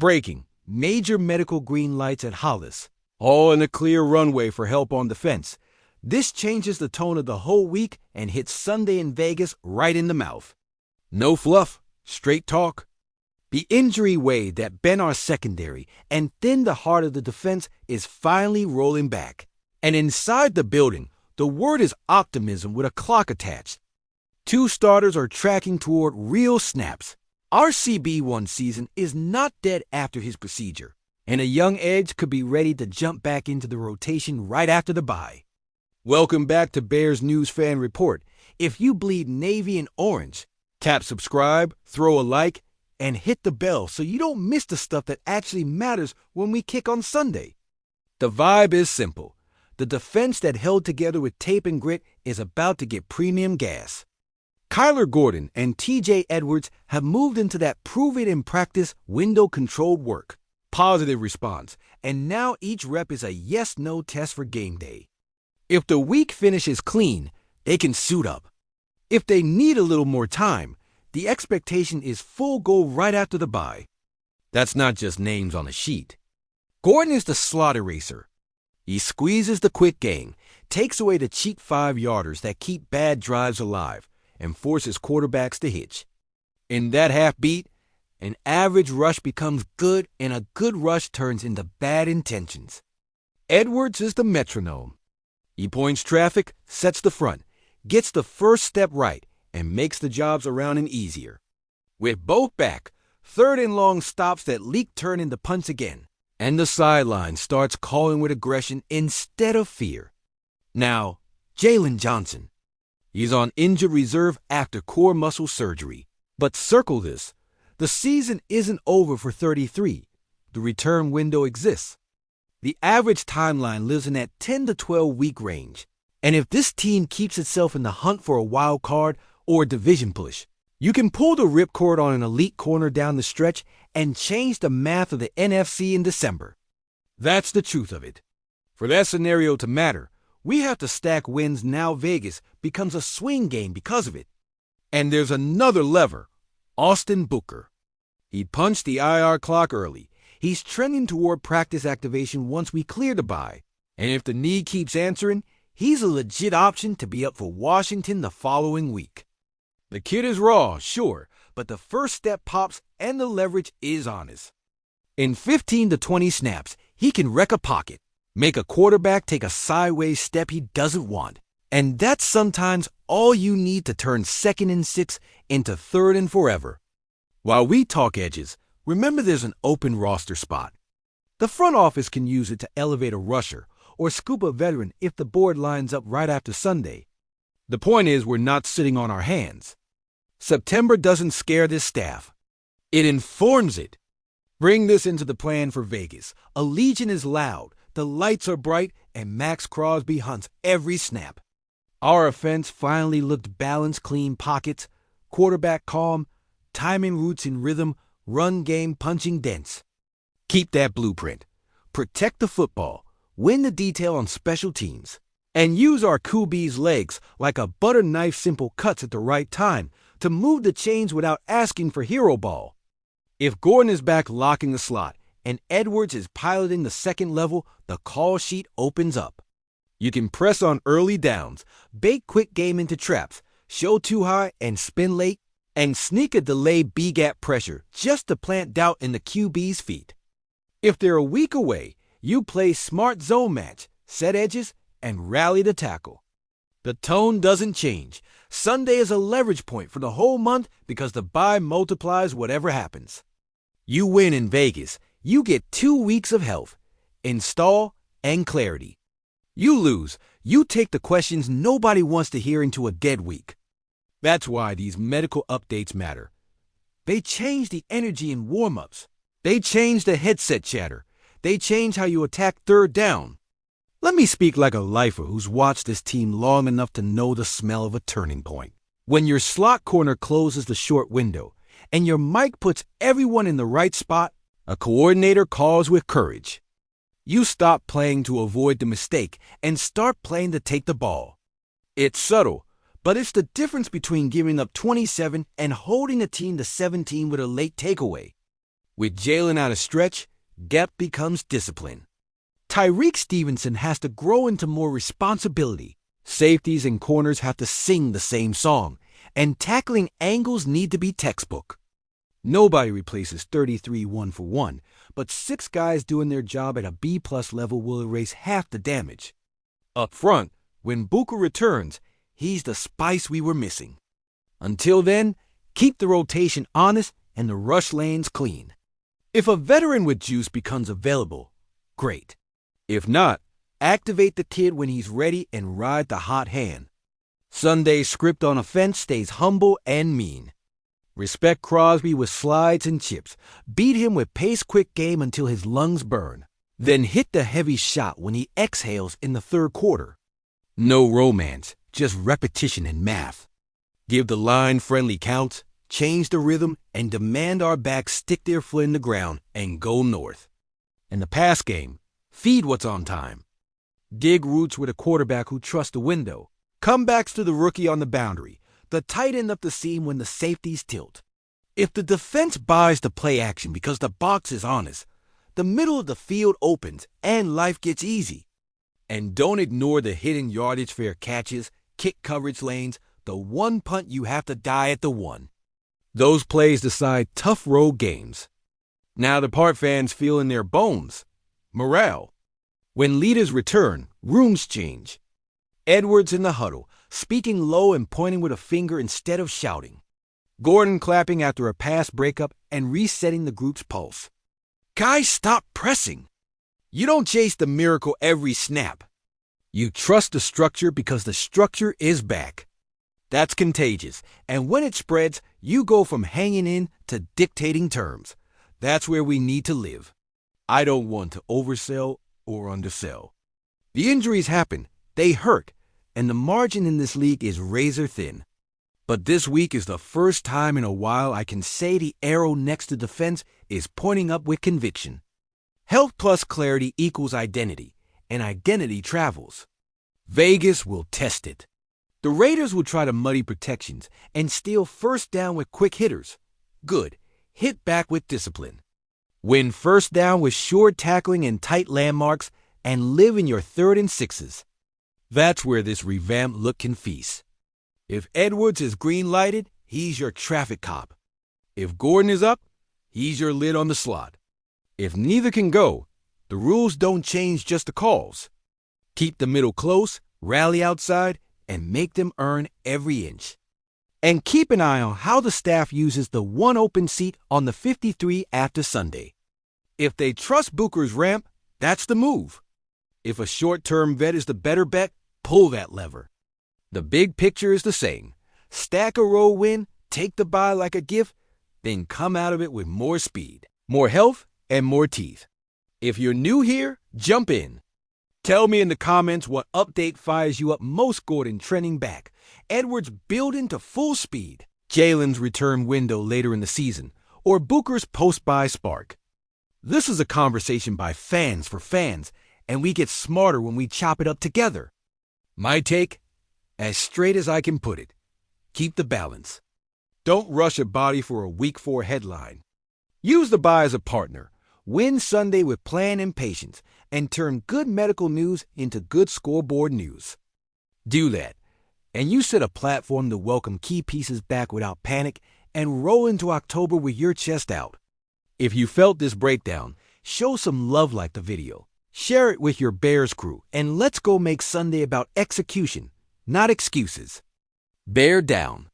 Breaking. Major medical green lights at Hollis. All in a clear runway for help on defense. This changes the tone of the whole week and hits Sunday in Vegas right in the mouth. No fluff, straight talk. The injury wave that bent our secondary and thinned the heart of the defense is finally rolling back. And inside the building, the word is optimism with a clock attached. 2 starters are tracking toward real snaps. Our CB1 season is not dead after his procedure, and a young edge could be ready to jump back into the rotation right after the bye. Welcome back to Bears News Fan Report. If you bleed navy and orange, tap subscribe, throw a like, and hit the bell so you don't miss the stuff that actually matters when we kick on Sunday. The vibe is simple. The defense that held together with tape and grit is about to get premium gas. Kyler Gordon and TJ Edwards have moved into that prove-it-in-practice window-controlled work. Positive response, and now each rep is a yes-no test for game day. If the week finishes clean, they can suit up. If they need a little more time, the expectation is full go right after the bye. That's not just names on a sheet. Gordon is the slot eraser. He squeezes the quick game, takes away the cheap 5-yarders that keep bad drives alive, and forces quarterbacks to hitch. In that half beat, an average rush becomes good and a good rush turns into bad intentions. Edwards is the metronome. He points traffic, sets the front, gets the first step right, and makes the jobs around him easier. With both back, 3rd and long stops that leak turn into punts again, and the sideline starts calling with aggression instead of fear. Now, Jalen Johnson. He's on injured reserve after core muscle surgery. But circle this. The season isn't over for 33. The return window exists. The average timeline lives in that 10 to 12 week range. And if this team keeps itself in the hunt for a wild card or a division push, you can pull the ripcord on an elite corner down the stretch and change the math of the NFC in December. That's the truth of it. For that scenario to matter, we have to stack wins. Now Vegas becomes a swing game because of it. And there's another lever, Austin Booker. He punched the IR clock early. He's trending toward practice activation once we clear the bye. And if the knee keeps answering, he's a legit option to be up for Washington the following week. The kid is raw, sure, but the first step pops and the leverage is honest. In 15 to 20 snaps, he can wreck a pocket, make a quarterback take a sideways step he doesn't want. And that's sometimes all you need to turn 2nd and 6 into 3rd and forever. While we talk edges, remember there's an open roster spot. The front office can use it to elevate a rusher or scoop a veteran if the board lines up right after Sunday. The point is we're not sitting on our hands. September doesn't scare this staff. It informs it. Bring this into the plan for Vegas. Allegiant is loud, the lights are bright, and Max Crosby hunts every snap. Our offense finally looked balanced, clean pockets, quarterback calm, timing routes in rhythm, run game punching dense. Keep that blueprint. Protect the football, win the detail on special teams, and use our QB's legs like a butter knife, simple cuts at the right time to move the chains without asking for hero ball. If Gordon is back locking the slot and Edwards is piloting the second level, the call sheet opens up. You can press on early downs, bake quick game into traps, show too high and spin late, and sneak a delay B-gap pressure just to plant doubt in the QB's feet. If they're a week away, you play smart zone match, set edges, and rally the tackle. The tone doesn't change. Sunday is a leverage point for the whole month because the bye multiplies whatever happens. You win in Vegas, you get 2 weeks of health, install, and clarity. You lose, you take the questions nobody wants to hear into a dead week. That's why these medical updates matter. They change the energy in warm-ups. They change the headset chatter. They change how you attack 3rd down. Let me speak like a lifer who's watched this team long enough to know the smell of a turning point. When your slot corner closes the short window and your mic puts everyone in the right spot, a coordinator calls with courage. You stop playing to avoid the mistake and start playing to take the ball. It's subtle, but it's the difference between giving up 27 and holding a team to 17 with a late takeaway. With Jalen out of stretch, depth becomes discipline. Tyreek Stevenson has to grow into more responsibility. Safeties and corners have to sing the same song, and tackling angles need to be textbook. Nobody replaces 33 1-for-1, but 6 guys doing their job at a B-plus level will erase half the damage. Up front, when Booker returns, he's the spice we were missing. Until then, keep the rotation honest and the rush lanes clean. If a veteran with juice becomes available, great. If not, activate the kid when he's ready and ride the hot hand. Sunday's script on offense stays humble and mean. Respect Crosby with slides and chips. Beat him with pace-quick game until his lungs burn. Then hit the heavy shot when he exhales in the third quarter. No romance, just repetition and math. Give the line friendly counts, change the rhythm, and demand our backs stick their foot in the ground and go north. In the pass game, feed what's on time. Dig routes with a quarterback who trusts the window. Comebacks to the rookie on the boundary. The tight end up the seam when the safeties tilt. If the defense buys the play action because the box is honest, the middle of the field opens and life gets easy. And don't ignore the hidden yardage fair catches, kick coverage lanes, the one punt you have to die at the one. Those plays decide tough road games. Now the part fans feel in their bones. Morale. When leaders return, rooms change. Edwards in the huddle, speaking low and pointing with a finger instead of shouting. Gordon clapping after a pass breakup and resetting the group's pulse. Guys, stop pressing. You don't chase the miracle every snap. You trust the structure because the structure is back. That's contagious, and when it spreads, you go from hanging in to dictating terms. That's where we need to live. I don't want to oversell or undersell. The injuries happen, they hurt, and the margin in this league is razor thin. But this week is the first time in a while I can say the arrow next to defense is pointing up with conviction. Health plus clarity equals identity, and identity travels. Vegas will test it. The Raiders will try to muddy protections and steal first down with quick hitters. Good. Hit back with discipline. Win first down with sure tackling and tight landmarks, and live in your 3rd and 6s. That's where this revamped look can feast. If Edwards is green-lighted, he's your traffic cop. If Gordon is up, he's your lid on the slot. If neither can go, the rules don't change, just the calls. Keep the middle close, rally outside, and make them earn every inch. And keep an eye on how the staff uses the one open seat on the 53 after Sunday. If they trust Booker's ramp, that's the move. If a short-term vet is the better bet, pull that lever. The big picture is the same. Stack a row win, take the bye like a gift, then come out of it with more speed, more health, and more teeth. If you're new here, jump in. Tell me in the comments what update fires you up most. Gordon trending back, Edwards building to full speed, Jalen's return window later in the season, or Booker's post-bye spark. This is a conversation by fans for fans, and we get smarter when we chop it up together. My take? As straight as I can put it. Keep the balance. Don't rush a body for a Week 4 headline. Use the bye as a partner. Win Sunday with plan and patience, and turn good medical news into good scoreboard news. Do that, and you set a platform to welcome key pieces back without panic and roll into October with your chest out. If you felt this breakdown, show some love like the video. Share it with your Bears crew, and let's go make Sunday about execution, not excuses. Bear down.